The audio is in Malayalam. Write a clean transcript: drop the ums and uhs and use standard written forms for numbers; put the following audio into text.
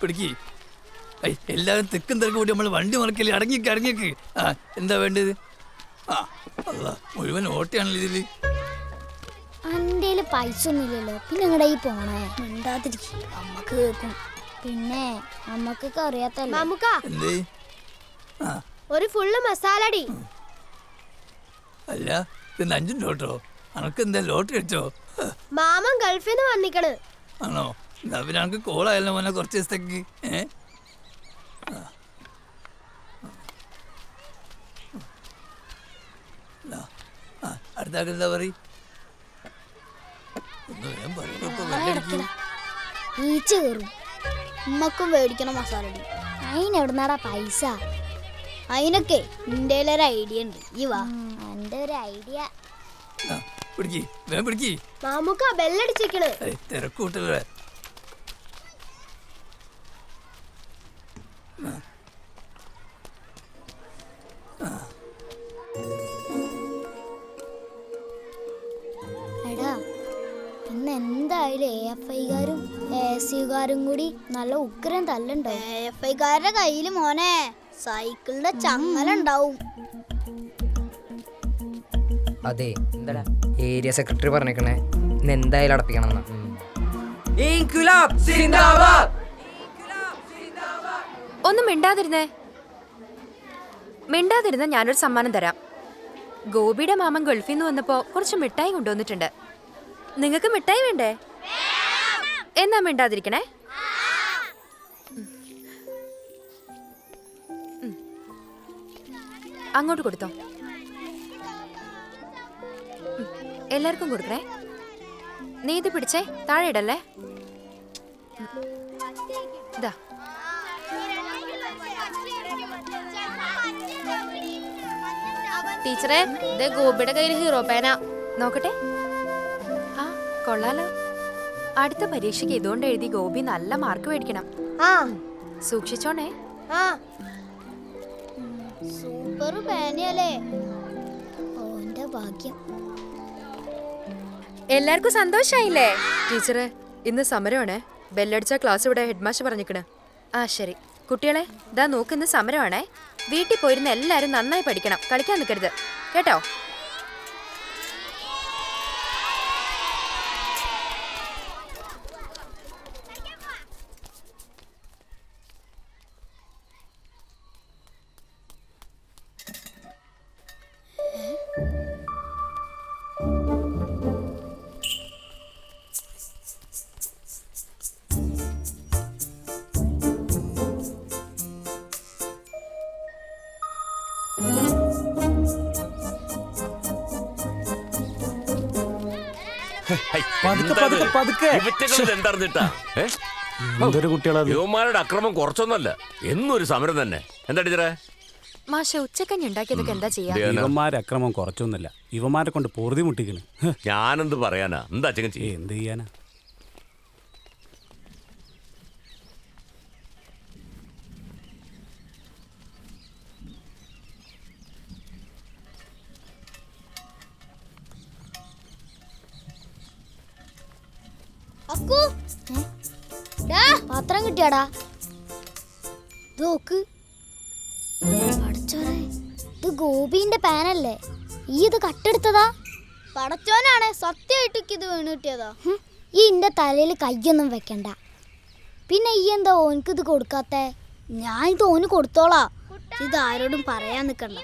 പിടിക്ക്. എല്ലാവരും തിക്കും തിരക്കും കൂടി നമ്മൾ വണ്ടി മറക്കല്ലേ. അടങ്ങിക്ക്. ആ എന്താ വേണ്ടത്? ആ അല്ല മുഴുവൻ ഓട്ടിയാണല്ലോ ഇതില്. അന്റെ പൈസ ഒന്നുമില്ലല്ലോ, പിന്നെ എങ്ങടെ ഈ പോണേ? മിണ്ടാതിരിക്കും, അമ്മക്ക് കേൾക്കും. പിന്നെ അമ്മക്കൊക്കെ അറിയാത്തല്ലേ. എന്തേ? ആ ഒരു ഫുള്ള് മസാലടി. അല്ല ഇത് 5 ലോട്ടോ. അനക്ക് എന്താ ലോട്ടറി അടിച്ചോ? മാമൻ ഗൾഫിൽ നിന്ന് വന്നിക്കണ്. ആണോ? എന്നാ പിന്നെ അനക്ക് കോളായല്ലോ മോനെ കുറച്ച് ദിവസത്തേക്ക്. അടുത്താക്ക് എന്താ പറയും? ഈച്ച കയറും. ഉമ്മക്കും മേടിക്കണം മസാലടി. അതിനെവിടുന്നാടാ പൈസ? അതിനൊക്കെ എൻ്റെ ഒരു ഐഡിയ ഉണ്ട്. ഈ വാ, എൻ്റെ ഒരു ഐഡിയ. പിടിക്ക്. മാമുക്ക ബെല്ലടിച്ചിരിക്കണ്. തിരക്കൂട്ടല്ലേ. എടാ ഇന്ന് എന്തായാലും AFI-കാരും ASU-കാരും കൂടി നല്ല ഉഗ്രൻ തല്ലുണ്ടോ? AFI-കാരുടെ കയ്യില് മോനെ സൈക്കിളിന്റെ ചങ്ങലുണ്ടാവും. അതെ, എന്താടാ ഏരിയ സെക്രട്ടറി പറഞ്ഞേക്കണേ ഇന്ന് എന്തായാലും അടപ്പിക്കണം എന്നാ. ഒന്നും മിണ്ടാതിരുന്ന ഞാനൊരു സമ്മാനം തരാം. ഗോപിയുടെ മാമൻ ഗൾഫിൽ നിന്ന് വന്നപ്പോ കുറച്ച് മിഠായി കൊണ്ടുവന്നിട്ടുണ്ട്. നിങ്ങൾക്ക് മിഠായി വേണ്ടേ? എന്നാ മിണ്ടാതിരിക്കണേ. അങ്ങോട്ട് കൊടുത്തോ. എല്ലാവർക്കും കൊടുക്കണേ. നീ ഇത് പിടിച്ചേ, താഴെ ഇടല്ലേ. ഇതാ. ടീച്ചറെ, ഇത് ഗോപിയുടെ കയ്യിൽ ഹീറോ പേന. നോക്കട്ടെ. ആ കൊള്ളാലോ. അടുത്ത പരീക്ഷയ്ക്ക് ഇതുകൊണ്ട് എഴുതി ഗോപി നല്ല മാർക്ക് മേടിക്കണം. സൂക്ഷിച്ചോണേ. സൂപ്പർ പേനയല്ലേ. ഓന്റെ ഭാഗ്യം. എല്ലാവർക്കും സന്തോഷായില്ലേ? ടീച്ചറെ, ഇന്ന് സമരമാണേ. ബെല്ലടിച്ച ക്ലാസ് ഇവിടെ ഹെഡ്മാസ്റ്റർ പറഞ്ഞിക്കണ്. ആ ശരി കുട്ടികളെ, ഇതാ നോക്കുന്ന സമരമാണേ. വീട്ടിൽ പോയിരുന്ന എല്ലാരും നന്നായി പഠിക്കണം, കളിക്കാൻ നിൽക്കരുത് കേട്ടോ. യുവമാരുടെ അക്രമം കുറച്ചൊന്നല്ല, എന്നൊരു സമരം തന്നെ. എന്താ ടീച്ചറെ? മാഷ ഉച്ചക്കഞ്ഞി ഉണ്ടാക്കിയതൊക്കെ എന്താ ചെയ്യാ? ഇവന്മാരെ അക്രമം കുറച്ചൊന്നുമില്ല, ഇവന്മാരെ കൊണ്ട് പൊറുതി മുട്ടിക്കണ്. ഞാനെന്ത് പറയാനാ? എന്താ അച്ഛൻ ചെയ്യ? എന്ത് ചെയ്യാനാ? പാത്രം കിട്ടിയാടാ? നോക്ക്. പടച്ചോനെ, ഇത് ഗോപിന്റെ പാനല്ലേ? ഈ ഇത് കട്ടെടുത്തതാ? പടച്ചോനാണ് സത്യമായിട്ട് ഇത് വീണ് കിട്ടിയതാ. ഈ ഇന്റെ തലയിൽ കയ്യൊന്നും വെക്കണ്ട. പിന്നെ ഈ എന്താ ഓനക്ക് ഇത് കൊടുക്കാത്ത? ഞാൻ ഇത് ഓന് കൊടുത്തോളാ. ഇത് ആരോടും പറയാൻ നിക്കണ്ട.